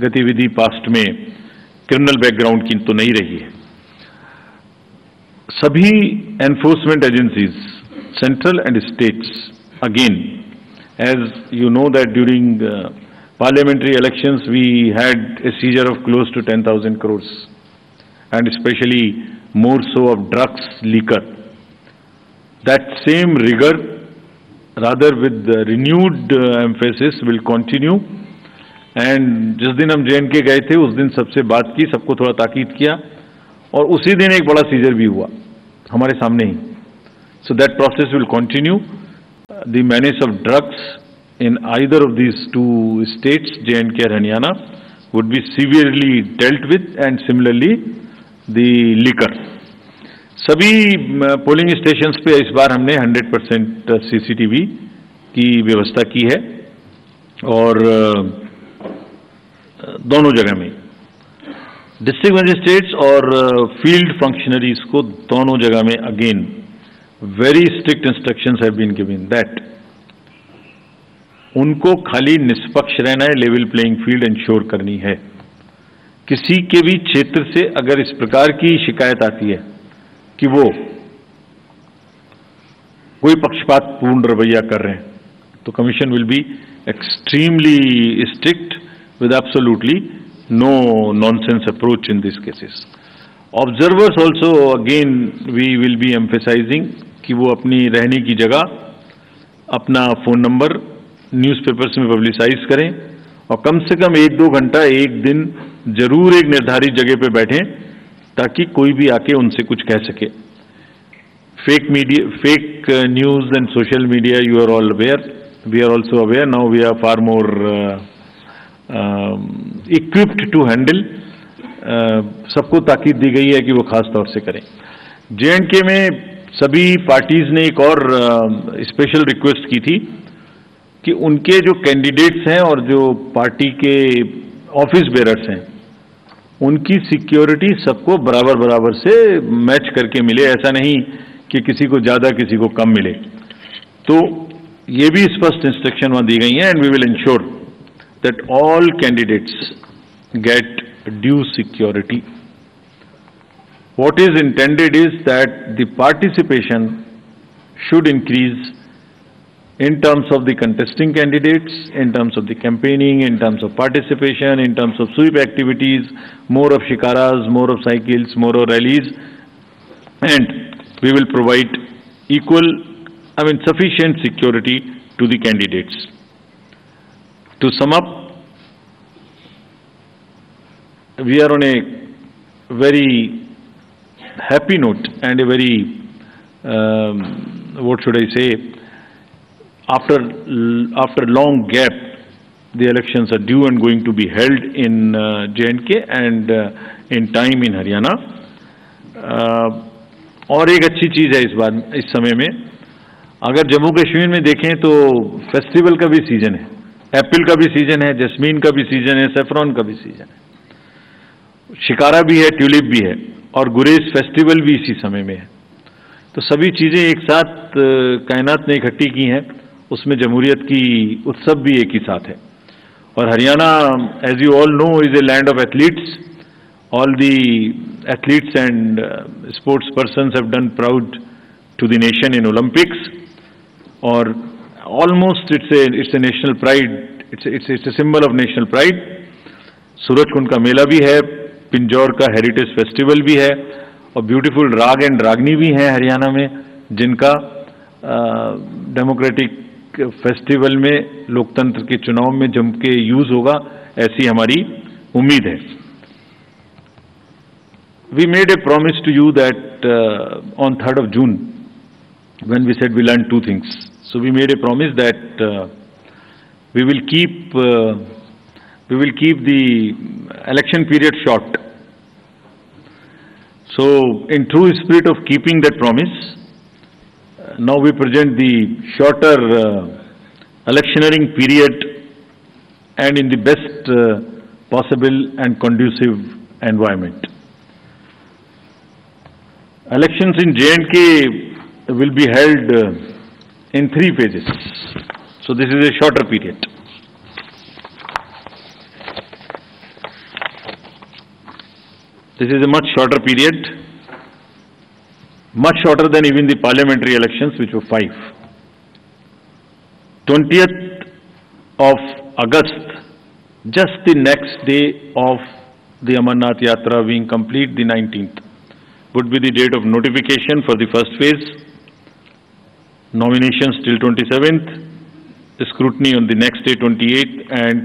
गतिविधि पास्ट में क्रिमिनल बैकग्राउंड की तो नहीं रही है। सभी enforcement agencies, central and states, again as you know that during parliamentary elections we had a seizure of close to 10,000 crores, and especially more so of drugs, liquor. That same rigor, rather with renewed emphasis, will continue. And जिस दिन हम JNK गए थे उस दिन सबसे बात की, सबको थोड़ा ताकीद किया, और उसी दिन एक बड़ा सीजर भी हुआ हमारे सामने ही। So that process will continue. The menace of drugs in either of these two states, JNK and Haryana, would be severely dealt with, and similarly the liquor. सभी पोलिंग स्टेशंस पे इस बार हमने 100% CCTV की व्यवस्था की है, और दोनों जगह में डिस्ट्रिक्ट मजिस्ट्रेट्स और फील्ड फंक्शनरीज को दोनों जगह में again very strict instructions have been given that उनको खाली निष्पक्ष रहना है, लेवल प्लेइंग फील्ड इंश्योर करनी है। किसी के भी क्षेत्र से अगर इस प्रकार की शिकायत आती है कि वो कोई पक्षपातपूर्ण रवैया कर रहे हैं, तो commission will be extremely strict with absolutely no nonsense approach in these cases. Observers also, again we will be emphasizing कि वो अपनी रहने की जगह, अपना फ़ोन नंबर न्यूज़पेपर्स में पब्लिसाइज करें, और कम से कम 1-2 घंटा एक दिन जरूर एक निर्धारित जगह पे बैठें, ताकि कोई भी आके उनसे कुछ कह सके। Fake media, fake news and social media, you are all aware, we are also aware, now we are far more equipped to handle, सबको ताकीद दी गई है कि वो खास तौर से करें। J&K में सभी पार्टीज ने एक और स्पेशल रिक्वेस्ट की थी कि उनके जो कैंडिडेट्स हैं और जो पार्टी के ऑफिस बेरर्स हैं उनकी सिक्योरिटी सबको बराबर बराबर से मैच करके मिले, ऐसा नहीं कि किसी को ज़्यादा किसी को कम मिले। तो ये भी स्पष्ट इंस्ट्रक्शन वहाँ दी गई हैं, and we will ensure that all candidates get due security. What is intended is that the participation should increase in terms of the contesting candidates, in terms of the campaigning, in terms of participation, in terms of sweep activities, more of shikaras, more of cycles, more of rallies, and we will provide sufficient security to the candidates. To sum up, we are on a very happy note and a very, what should I say, after long gap, the elections are due and going to be held in J&K and in time in Haryana. और एक अच्छी चीज़ है इस समय में, अगर जम्मू कश्मीर में देखें तो फेस्टिवल का भी सीजन है, एप्पल का भी सीजन है, जस्मीन का भी सीजन है, सेफ्रॉन का भी सीजन है, शिकारा भी है, ट्यूलिप भी है, और गुरेज फेस्टिवल भी इसी समय में है। तो सभी चीज़ें एक साथ कायनात ने इकट्ठी की हैं, उसमें जमहूरियत की उत्सव भी एक ही साथ है। और Haryana, as you all know, is a land of athletes. All the athletes and sports persons have done proud to the nation in Olympics, और almost it's a national pride, it's a symbol of national pride. Surajkund का मेला भी है, पिंजौर का heritage festival भी है, और beautiful राग एंड रागनी भी हैं हरियाणा में, जिनका डेमोक्रेटिक फेस्टिवल में, लोकतंत्र के चुनाव में जम के यूज होगा, ऐसी हमारी उम्मीद है। We made a promise to you that on 3rd of June, when we said we learned 2 things. So we made a promise that we will keep the election period short. So, in true spirit of keeping that promise, now we present the shorter electioneering period, and in the best possible and conducive environment. Elections in J&K will be held in 3 phases. So, this is a shorter period. This is a much shorter period, much shorter than even the parliamentary elections, which were 5. 20th of August, just the next day of the Amarnath Yatra being complete, the 19th, would be the date of notification for the first phase, nominations till 27th, scrutiny on the next day 28th, and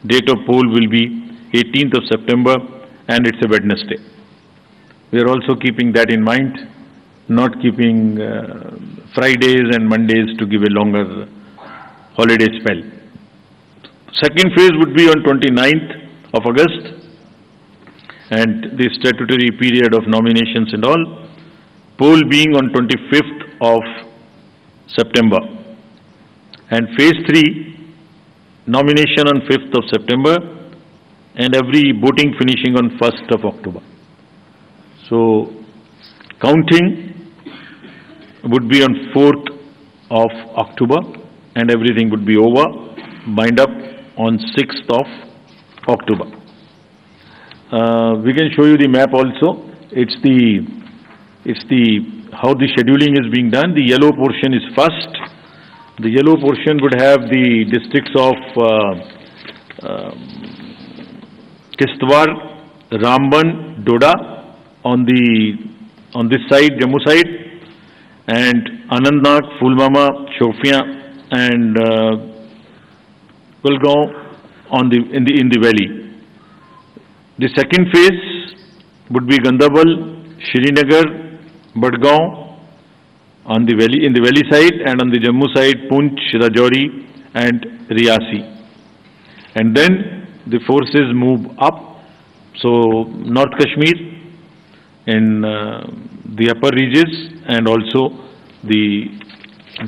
date of poll will be 18th of September, and it's a Wednesday. We are also keeping that in mind, not keeping Fridays and Mondays to give a longer holiday spell. Second phase would be on 29th of August, and the statutory period of nominations and all, poll being on 25th of September. And phase 3, nomination on 5th of September, and every voting finishing on 1st of October. So, counting would be on 4th of October, and everything would be over, bind up on 6th of October. We can show you the map also. It's the how the scheduling is being done. The yellow portion is first. The yellow portion would have the districts of Kishtwar, Ramban, Doda on this side, Jammu side, and Anantnag, Pulwama, Shopian, and Kulgaon in the valley. The second phase would be Gandarbal, Srinagar, Badgaon on the valley, in the valley side, and on the Jammu side, Poonch, Rajouri, and Riyasi. And then the forces move up So North Kashmir in the upper regions and also the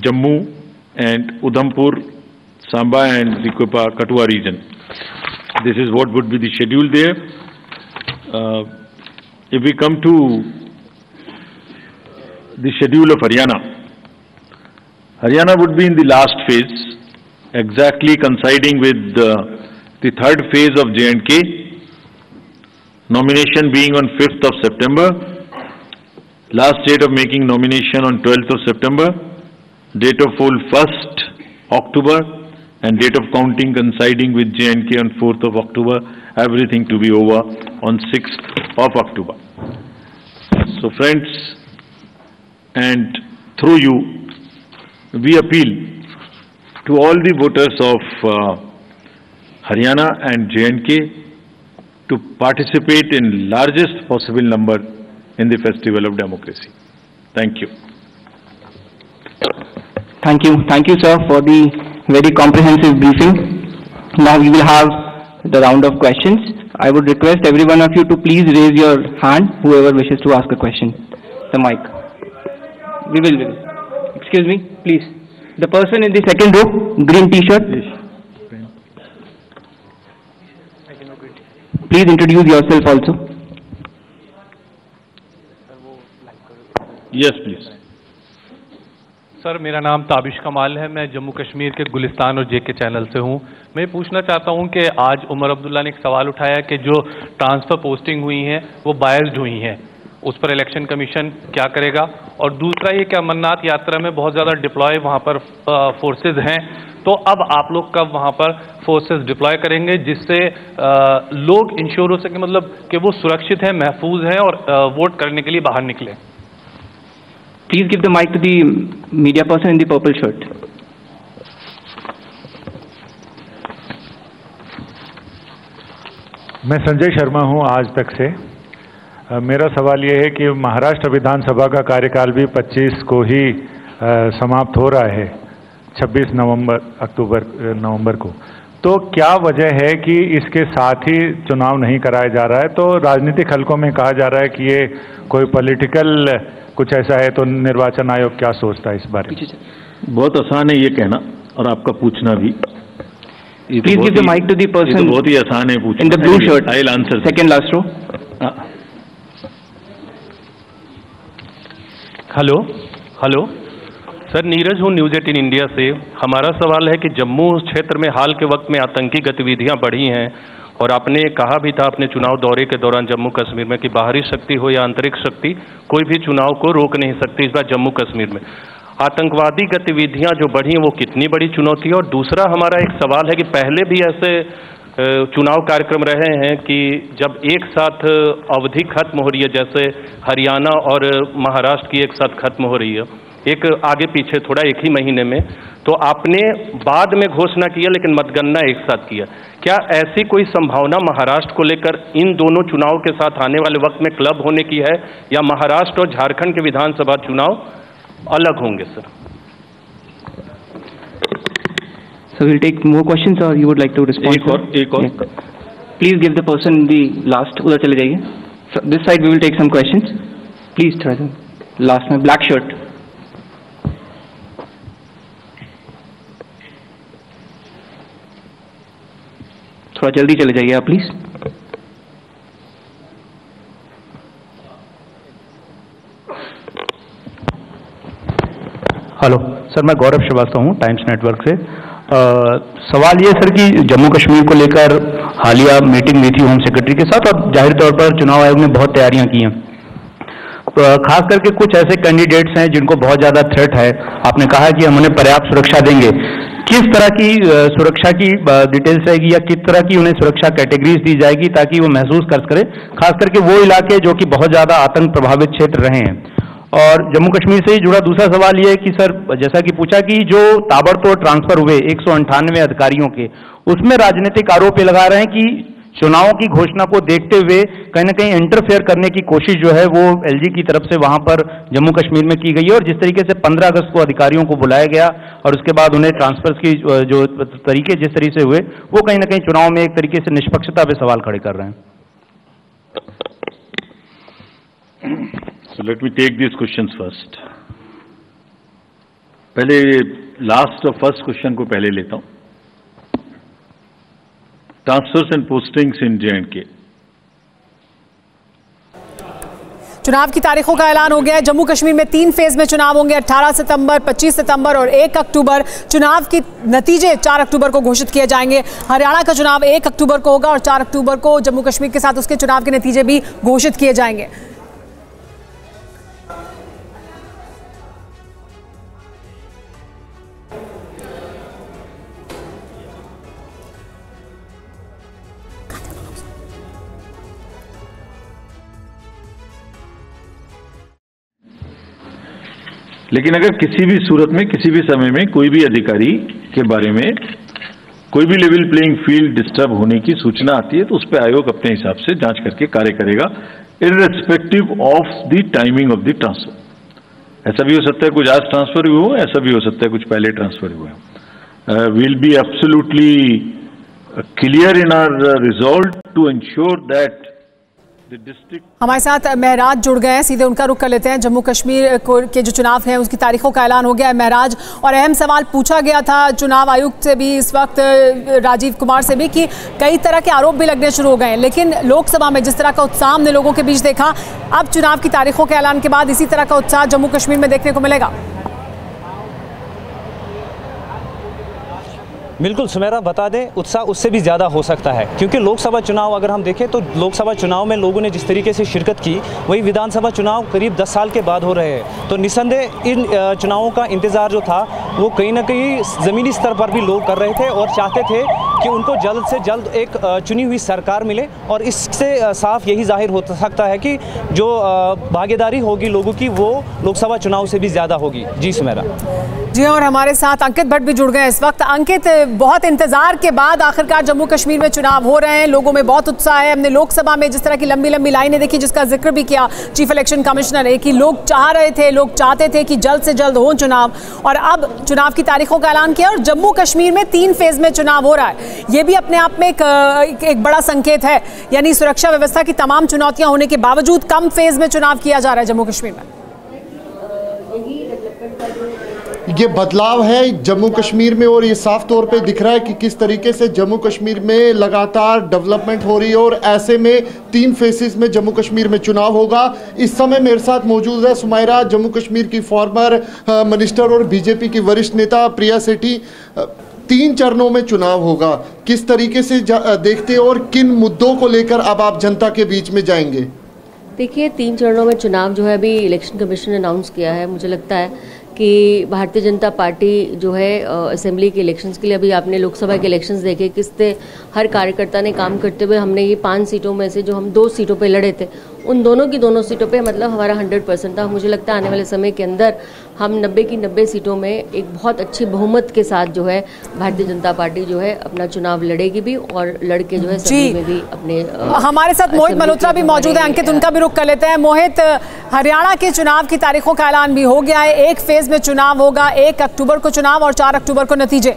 Jammu and Udhampur, Samba and the Kathua region. This is what would be the schedule there. If we come to the schedule of Haryana, Haryana would be in the last phase, exactly coinciding with the third phase of J&K, nomination being on 5th of September, last date of making nomination on 12th of September, date of poll 1st October, and date of counting coinciding with J&K on 4th of October, everything to be over on 6th of October. So friends, and through you, we appeal to all the voters of Haryana and J&K to participate in largest possible number in the festival of democracy. Thank you. Thank you, sir, for the very comprehensive briefing. Now we will have the round of questions. I would request every one of you to please raise your hand, whoever wishes to ask a question. The mic. We will. Excuse me, please. The person in the second row, green T-shirt. Please introduce yourself also. Yes, please. Sir, मेरा नाम ताबिश कमाल है। मैं जम्मू कश्मीर के गुलिस्तान और जेके channel से हूँ। मैं पूछना चाहता हूँ कि आज उमर अब्दुल्ला ने एक सवाल उठाया कि जो ट्रांसफ़र पोस्टिंग हुई हैं वो बायस्ड हुई हैं, उस पर इलेक्शन कमीशन क्या करेगा? और दूसरा ये कि अमरनाथ यात्रा में बहुत ज़्यादा डिप्लॉय वहाँ पर फोर्सेज हैं, तो अब आप लोग कब वहाँ पर फोर्सेज डिप्लॉय करेंगे जिससे लोग इंश्योर हो सके, मतलब कि वो सुरक्षित हैं, महफूज हैं और वोट करने के लिए बाहर निकलें? Please give the mic to the media person in the purple shirt. मैं संजय शर्मा हूं आज तक से। मेरा सवाल ये है कि महाराष्ट्र विधानसभा का कार्यकाल भी 25 को ही समाप्त हो रहा है, 26 नवंबर को। तो क्या वजह है कि इसके साथ ही चुनाव नहीं कराया जा रहा है? तो राजनीतिक हलकों में कहा जा रहा है कि ये कोई पॉलिटिकल कुछ ऐसा है, तो निर्वाचन आयोग क्या सोचता है इस बारे में? बहुत आसान है ये कहना और आपका पूछना भी। Please give the mic to the person बहुत ही आसान है पूछना। in the blue shirt. I'll answer. Second last row. Hello sir, Neeraj हूँ न्यूज़ 18 इंडिया से। हमारा सवाल है कि जम्मू क्षेत्र में हाल के वक्त में आतंकी गतिविधियाँ बढ़ी हैं और आपने कहा भी था अपने चुनाव दौरे के दौरान जम्मू कश्मीर में कि बाहरी शक्ति हो या आंतरिक शक्ति, कोई भी चुनाव को रोक नहीं सकती। इस बार जम्मू कश्मीर में आतंकवादी गतिविधियां जो बढ़ी हैं वो कितनी बड़ी चुनौती है? और दूसरा हमारा एक सवाल है कि पहले भी ऐसे चुनाव कार्यक्रम रहे हैं कि जब एक साथ अवधि खत्म हो रही है, जैसे हरियाणा और महाराष्ट्र की एक साथ खत्म हो रही है, एक आगे पीछे थोड़ा एक ही महीने में, तो आपने बाद में घोषणा किया लेकिन मतगणना एक साथ किया। क्या ऐसी कोई संभावना महाराष्ट्र को लेकर इन दोनों चुनाव के साथ आने वाले वक्त में क्लब होने की है, या महाराष्ट्र और झारखंड के विधानसभा चुनाव अलग होंगे sir? So we'll take more questions or you would like to respond? एक और Please give the person the last. उधर चले जाइए. So this side we will take some questions. Please try them. Last में black shirt. थोड़ा जल्दी चले जाइए आप प्लीज। हेलो सर, मैं गौरव श्रीवास्तव हूँ टाइम्स नेटवर्क से। सवाल ये सर कि जम्मू कश्मीर को लेकर हालिया मीटिंग हुई थी होम सेक्रेटरी के साथ और जाहिर तौर पर चुनाव आयोग ने बहुत तैयारियां की हैं। खास करके कुछ ऐसे कैंडिडेट्स हैं जिनको बहुत ज़्यादा थ्रेट है। आपने कहा कि हम उन्हें पर्याप्त सुरक्षा देंगे। किस तरह की सुरक्षा की डिटेल्स रहेगी या किस तरह की उन्हें सुरक्षा कैटेगरीज दी जाएगी ताकि वो महसूस कर सकें, खास करके वो इलाके जो कि बहुत ज़्यादा आतंक प्रभावित क्षेत्र रहे हैं? और जम्मू कश्मीर से ही जुड़ा दूसरा सवाल ये है कि सर, जैसा कि पूछा कि जो ताबड़तोड़ ट्रांसफर हुए 198 अधिकारियों के, उसमें राजनीतिक आरोप ये लगा रहे हैं कि चुनावों की घोषणा को देखते हुए कहीं ना कहीं इंटरफेयर करने की कोशिश जो है वो एलजी की तरफ से वहां पर जम्मू कश्मीर में की गई है। और जिस तरीके से 15 अगस्त को अधिकारियों को बुलाया गया और उसके बाद उन्हें ट्रांसफर्स की जो तरीके जिस तरीके से हुए, वो कहीं ना कहीं चुनाव में एक तरीके से निष्पक्षता पे सवाल खड़े कर रहे हैं। Let me take this questions first. पहले लास्ट और फर्स्ट क्वेश्चन को पहले लेता हूं। Transfers and postings in J&K। चुनाव की तारीखों का ऐलान हो गया है। जम्मू कश्मीर में 3 फेज में चुनाव होंगे, 18 सितंबर, 25 सितंबर और 1 अक्टूबर। चुनाव के नतीजे 4 अक्टूबर को घोषित किए जाएंगे। हरियाणा का चुनाव 1 अक्टूबर को होगा और 4 अक्टूबर को जम्मू कश्मीर के साथ उसके चुनाव के नतीजे भी घोषित किए जाएंगे। लेकिन अगर किसी भी सूरत में किसी भी समय में कोई भी अधिकारी के बारे में कोई भी लेवल प्लेइंग फील्ड डिस्टर्ब होने की सूचना आती है तो उस पर आयोग अपने हिसाब से जांच करके कार्य करेगा, irrespective of the timing of the transfer. ऐसा भी हो सकता है कुछ आज ट्रांसफर हुए हो, ऐसा भी हो सकता है कुछ पहले ट्रांसफर हुए हो। Will be absolutely clear in our resolve to ensure that हमारे साथ महराज जुड़ गए हैं, सीधे उनका रुख कर लेते हैं। जम्मू कश्मीर के जो चुनाव हैं उसकी तारीखों का ऐलान हो गया है महराज, और अहम सवाल पूछा गया था चुनाव आयुक्त से भी, इस वक्त राजीव कुमार से भी, कि कई तरह के आरोप भी लगने शुरू हो गए हैं, लेकिन लोकसभा में जिस तरह का उत्साह हमने लोगों के बीच देखा, अब चुनाव की तारीखों के ऐलान के बाद इसी तरह का उत्साह जम्मू कश्मीर में देखने को मिलेगा? बिल्कुल सुमेरा, बता दें उत्साह उससे भी ज़्यादा हो सकता है, क्योंकि लोकसभा चुनाव अगर हम देखें तो लोकसभा चुनाव में लोगों ने जिस तरीके से शिरकत की, वही विधानसभा चुनाव करीब 10 साल के बाद हो रहे हैं। तो निस्संदेह इन चुनावों का इंतज़ार जो था वो कहीं ना कहीं ज़मीनी स्तर पर भी लोग कर रहे थे और चाहते थे कि उनको जल्द से जल्द एक चुनी हुई सरकार मिले, और इससे साफ यही जाहिर हो सकता है कि जो भागीदारी होगी लोगों की वो लोकसभा चुनाव से भी ज़्यादा होगी। जी सुमेरा। जी, और हमारे साथ अंकित भट्ट भी जुड़ गए इस वक्त। अंकित, बहुत इंतजार के बाद आखिरकार जम्मू कश्मीर में चुनाव हो रहे हैं, लोगों में बहुत उत्साह है। हमने लोकसभा में जिस तरह की लंबी लंबी लाइनें देखी, जिसका जिक्र भी किया चीफ इलेक्शन कमिश्नर ने, कि लोग चाह रहे थे, लोग चाहते थे कि जल्द से जल्द हो चुनाव, और अब चुनाव की तारीखों का ऐलान किया और जम्मू कश्मीर में 3 फेज में चुनाव हो रहा है। ये भी अपने आप में एक बड़ा संकेत है, यानी सुरक्षा व्यवस्था की तमाम चुनौतियां होने के बावजूद कम फेज में चुनाव किया जा रहा है जम्मू कश्मीर में। ये बदलाव है जम्मू कश्मीर में, और ये साफ तौर पे दिख रहा है कि किस तरीके से जम्मू कश्मीर में लगातार डेवलपमेंट हो रही है, और ऐसे में 3 फेसेस में जम्मू कश्मीर में चुनाव होगा। इस समय मेरे साथ मौजूद है सुमायरा, जम्मू कश्मीर की फॉर्मर मिनिस्टर और बीजेपी की वरिष्ठ नेता प्रिया सेठी। 3 चरणों में चुनाव होगा, किस तरीके से देखते हैं और किन मुद्दों को लेकर अब आप जनता के बीच में जाएंगे? देखिए, 3 चरणों में चुनाव जो है अभी इलेक्शन कमीशन ने अनाउंस किया है। मुझे लगता है कि भारतीय जनता पार्टी जो है असेंबली के इलेक्शंस के लिए, अभी आपने लोकसभा के इलेक्शंस देखे, किस तरह हर कार्यकर्ता ने काम करते हुए हमने ये 5 सीटों में से जो हम 2 सीटों पे लड़े थे, उन दोनों सीटों पे मतलब हमारा 100% था। मुझे लगता है आने वाले समय के अंदर हम 90 की 90 सीटों में एक बहुत अच्छी बहुमत के साथ जो है भारतीय जनता पार्टी जो है अपना चुनाव लड़ेगी भी, और लड़के जो है सभी में भी अपने हमारे साथ मोहित मल्होत्रा भी मौजूद है। अंकित, उनका भी रुख कर लेते हैं। मोहित, हरियाणा के चुनाव की तारीखों का ऐलान भी हो गया है, 1 फेज में चुनाव होगा, 1 अक्टूबर को चुनाव और 4 अक्टूबर को नतीजे।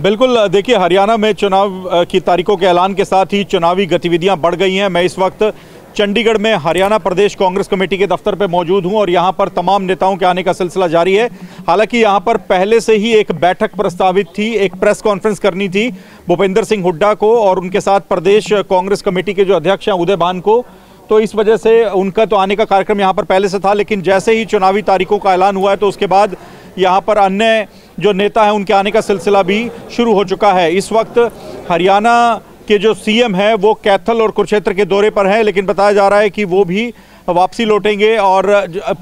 बिल्कुल, देखिए हरियाणा में चुनाव की तारीखों के ऐलान के साथ ही चुनावी गतिविधियां बढ़ गई हैं। मैं इस वक्त चंडीगढ़ में हरियाणा प्रदेश कांग्रेस कमेटी के दफ्तर पर मौजूद हूं और यहां पर तमाम नेताओं के आने का सिलसिला जारी है। हालांकि यहां पर पहले से ही एक बैठक प्रस्तावित थी, एक प्रेस कॉन्फ्रेंस करनी थी भूपेंद्र सिंह हुड्डा को और उनके साथ प्रदेश कांग्रेस कमेटी के जो अध्यक्ष हैं उदय भान को, तो इस वजह से उनका तो आने का कार्यक्रम यहाँ पर पहले से था। लेकिन जैसे ही चुनावी तारीखों का ऐलान हुआ है तो उसके बाद यहाँ पर अन्य जो नेता हैं उनके आने का सिलसिला भी शुरू हो चुका है। इस वक्त हरियाणा के जो सीएम हैं वो कैथल और कुरुक्षेत्र के दौरे पर हैं, लेकिन बताया जा रहा है कि वो भी वापसी लौटेंगे और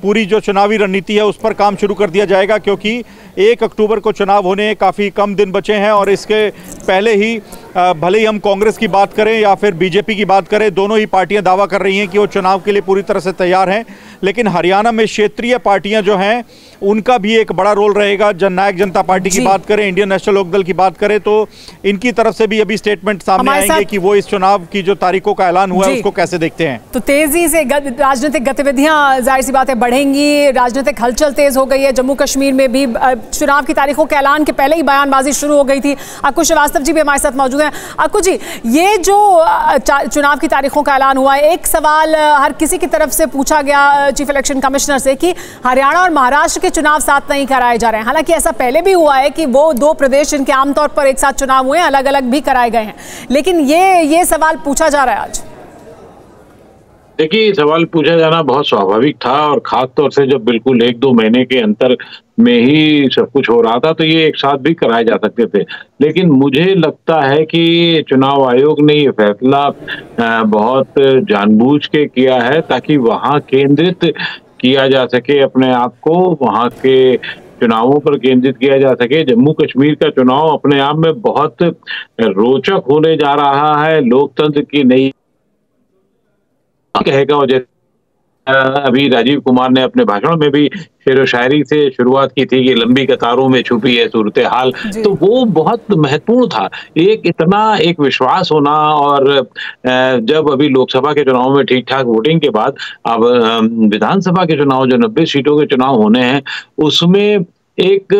पूरी जो चुनावी रणनीति है उस पर काम शुरू कर दिया जाएगा, क्योंकि 1 अक्टूबर को चुनाव होने काफ़ी कम दिन बचे हैं। और इसके पहले ही भले ही हम कांग्रेस की बात करें या फिर बीजेपी की बात करें, दोनों ही पार्टियां दावा कर रही हैं कि वो चुनाव के लिए पूरी तरह से तैयार हैं। लेकिन हरियाणा में क्षेत्रीय पार्टियां जो हैं उनका भी एक बड़ा रोल रहेगा। जननायक जनता पार्टी की बात करें, इंडियन नेशनल लोकदल की बात करें, तो इनकी तरफ से भी अभी स्टेटमेंट सामने आएंगे कि वो इस चुनाव की जो तारीखों का ऐलान हुआ है उसको कैसे देखते हैं। तो तेजी से राजनीतिक गतिविधियां जाहिर सी बात है बढ़ेंगी, राजनीतिक हलचल तेज हो गई है। जम्मू कश्मीर में भी चुनाव की तारीखों के ऐलान के पहले ही बयानबाजी शुरू हो गई थी। अक्कू श्रीवास्तव जी भी हमारे साथ मौजूद हैं। अक्कू जी, ये जो चुनाव की तारीखों का ऐलान हुआ है, एक सवाल हर किसी की तरफ से पूछा गया चीफ इलेक्शन कमिश्नर से कि हरियाणा और महाराष्ट्र के चुनाव साथ नहीं कराए जा रहे हैं। हालांकि ऐसा पहले भी हुआ है कि वो दो प्रदेश जिनके आमतौर पर एक साथ चुनाव हुए, अलग अलग भी कराए गए हैं, लेकिन ये सवाल पूछा जा रहा है आज। देखिए, सवाल पूछा जाना बहुत स्वाभाविक था और खास तौर से जब बिल्कुल 1-2 महीने के अंतर में ही सब कुछ हो रहा था तो ये एक साथ भी कराए जा सकते थे। लेकिन मुझे लगता है कि चुनाव आयोग ने ये फैसला बहुत जानबूझ के किया है ताकि वहां केंद्रित किया जा सके अपने आप को, वहां के चुनावों पर केंद्रित किया जा सके। जम्मू कश्मीर का चुनाव अपने आप में बहुत रोचक होने जा रहा है, लोकतंत्र की नई कहेगा। और अभी राजीव कुमार ने अपने भाषण में भी शेर व शायरी से शुरुआत की थी कि लंबी कतारों में छुपी है सूरत हाल, तो वो बहुत महत्वपूर्ण था। एक विश्वास होना, और जब अभी लोकसभा के चुनाव में ठीक ठाक वोटिंग के बाद अब विधानसभा के चुनाव जो 90 सीटों के चुनाव होने हैं उसमें एक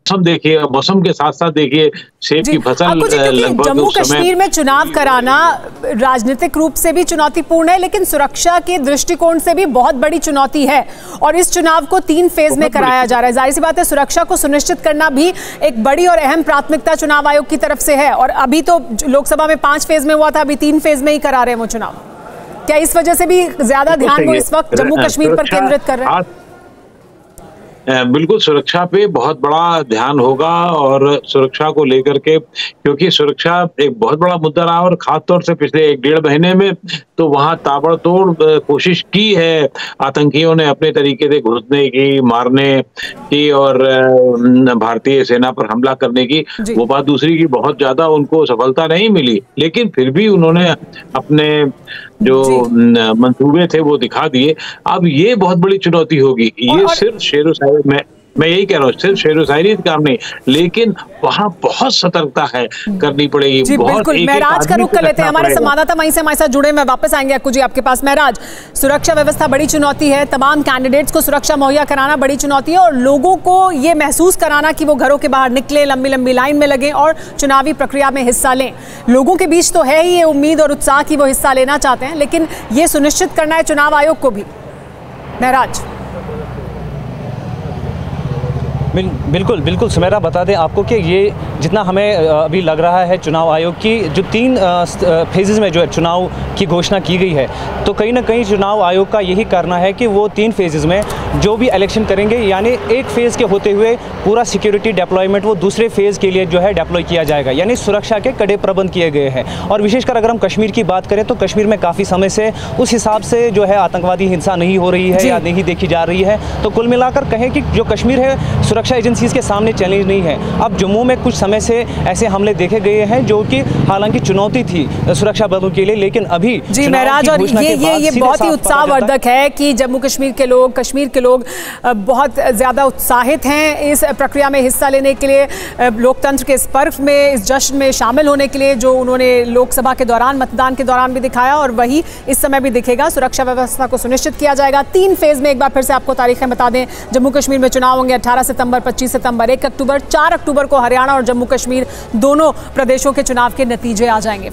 अब देखिए, मौसम के साथ साथ देखिए सेब की फसल लगभग जम्मू कश्मीर में चुनाव कराना राजनीतिक रूप से भी चुनौतीपूर्ण है, लेकिन सुरक्षा के दृष्टिकोण से भी बहुत बड़ी चुनौती है। और इस चुनाव को 3 फेज में कराया जा रहा है। जाहिर सी बात है, सुरक्षा को सुनिश्चित करना भी एक बड़ी और अहम प्राथमिकता चुनाव आयोग की तरफ से है। और अभी तो लोकसभा में 5 फेज में हुआ था, अभी 3 फेज में ही करा रहे हैं वो चुनाव। क्या इस वजह से भी ज्यादा ध्यान वो इस वक्त जम्मू कश्मीर पर केंद्रित कर रहे हैं? बिल्कुल, सुरक्षा पे बहुत बड़ा ध्यान होगा और सुरक्षा को लेकर के, क्योंकि सुरक्षा एक बहुत बड़ा मुद्दा रहा और खासतौर से पिछले 1-1.5 महीने में तो वहां ताबड़तोड़ कोशिश की है आतंकियों ने अपने तरीके से घुसने की, मारने की और भारतीय सेना पर हमला करने की। वो बात दूसरी की बहुत ज्यादा उनको सफलता नहीं मिली, लेकिन फिर भी उन्होंने अपने जो मंसूबे थे वो दिखा दिए। अब ये बहुत बड़ी चुनौती होगी। ये सिर्फ शेर शायरी, मैं यही कह रहा हूँ, सिर्फ शेर शायरी का काम नहीं, लेकिन वहाँ बहुत सतर्कता है करनी पड़ेगी। जी बिल्कुल, महराज का रुख कर लेते हैं। हमारे संवाददाता वहीं से हमारे साथ जुड़े, मैं वापस आएंगे अक्कू जी आपके पास। महराज, सुरक्षा व्यवस्था बड़ी चुनौती है, तमाम कैंडिडेट्स को सुरक्षा मुहैया कराना बड़ी चुनौती है, और लोगों को ये महसूस कराना कि वो घरों के बाहर निकले, लंबी लंबी लाइन में लगे और चुनावी प्रक्रिया में हिस्सा लें। लोगों के बीच तो है ही ये उम्मीद और उत्साह कि वो हिस्सा लेना चाहते हैं, लेकिन ये सुनिश्चित करना है चुनाव आयोग को भी। महराज। बिल्कुल सुमेरा, बता दें आपको कि ये जितना हमें अभी लग रहा है चुनाव आयोग की जो 3 फेजेस में जो है चुनाव की घोषणा की गई है, तो कहीं ना कहीं चुनाव आयोग का यही करना है कि वो 3 फेजेस में जो भी इलेक्शन करेंगे, यानी एक फेज़ के होते हुए पूरा सिक्योरिटी डिप्लॉयमेंट वो दूसरे फेज़ के लिए जो है डिप्लॉय किया जाएगा, यानी सुरक्षा के कड़े प्रबंध किए गए हैं। और विशेषकर अगर हम कश्मीर की बात करें तो कश्मीर में काफ़ी समय से उस हिसाब से जो है आतंकवादी हिंसा नहीं हो रही है या नहीं देखी जा रही है। तो कुल मिलाकर कहें कि जो कश्मीर है सुरक्षा एजेंसीज के सामने चैलेंज नहीं है। अब जम्मू में कुछ समय से ऐसे हमले देखे गए हैं जो कि हालांकि चुनौती थी सुरक्षा बलों के लिए, लेकिन अभी जी महराज, और ये बहुत ही उत्साहवर्धक है कि जम्मू कश्मीर के लोग बहुत ज़्यादा उत्साहित हैं इस प्रक्रिया में हिस्सा लेने के लिए, लोकतंत्र के इस पर्व में, इस जश्न में शामिल होने के लिए, जो उन्होंने लोकसभा के दौरान, मतदान के दौरान भी दिखाया और वही इस समय भी दिखेगा। सुरक्षा व्यवस्था को सुनिश्चित किया जाएगा। 3 फेज में, एक बार फिर से आपको तारीखें बता दें, जम्मू कश्मीर में चुनाव होंगे 18 सितंबर, 25 सितंबर, 1 अक्टूबर, 4 अक्टूबर को हरियाणा और जम्मू कश्मीर दोनों प्रदेशों के चुनाव के नतीजे आ जाएंगे।